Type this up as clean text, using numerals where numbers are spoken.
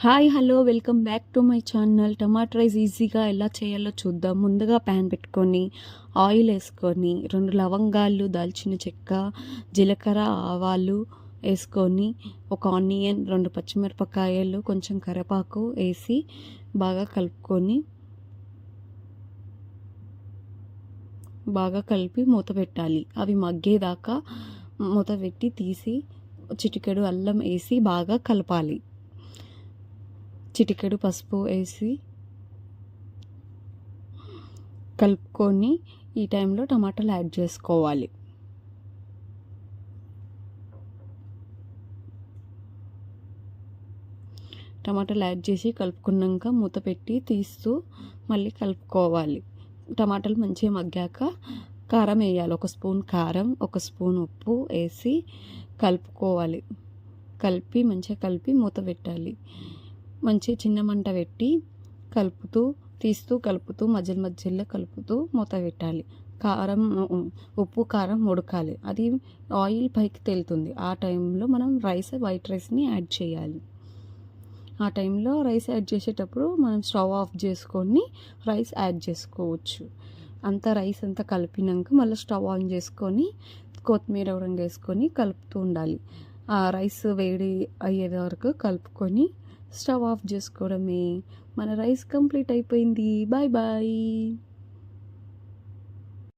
Hi hello welcome back to my channel. Tomato rice ఈజీగా ఎలా చేయాలో చూద్దాం. ముందుగా ప్యాన్ పెట్టుకొని ఆయిల్ వేసుకొని 2 లవంగాలు, దాల్చిన చెక్క, జీలకర్ర, ఆవాలు వేసుకొని ఒక ఆనియన్, 2 పచ్చిమిరపకాయలు, కొంచెం కరివేపాకు వేసి బాగా కలిపి మూత పెట్టాలి. అవి మగ్గేదాకా మూత పెట్టి తీసి చిటికెడు అల్లం వేసి బాగా కలపాలి. చిటికెడు పసుపు వేసి కలుపుకొని ఈ టైంలో టమాటాలు యాడ్ చేసుకోవాలి. టమాటాలు యాడ్ చేసి కలుపుకున్నాక మూత పెట్టి తీస్తూ మళ్ళీ కలుపుకోవాలి. టమాటాలు మంచిగా మగ్గాక కారం వేయాలి. 1 స్పూన్ కారం, 1 స్పూన్ ఉప్పు వేసి కలుపుకోవాలి. మంచిగా కలిపి మూత పెట్టాలి. మంచిగా చిన్న మంట పెట్టి కలుపుతూ మధ్యలో కలుపుతూ మూత పెట్టాలి. ఉప్పు కారం ఉడకాలి. అది ఆయిల్ పైకి తేలుతుంది. ఆ టైంలో మనం వైట్ రైస్ని యాడ్ చేయాలి. ఆ టైంలో రైస్ యాడ్ చేసేటప్పుడు మనం స్టవ్ ఆఫ్ చేసుకొని రైస్ యాడ్ చేసుకోవచ్చు. రైస్ అంతా కలిపినాక మళ్ళీ స్టవ్ ఆన్ చేసుకొని కొత్తిమీర వేసుకొని కలుపుతూ ఉండాలి. ఆ రైస్ వేడి అయ్యే వరకు కలుపుకొని స్టవ్ ఆఫ్ చేసుకోవడమే. మన రైస్ కంప్లీట్ అయిపోయింది. Bye bye.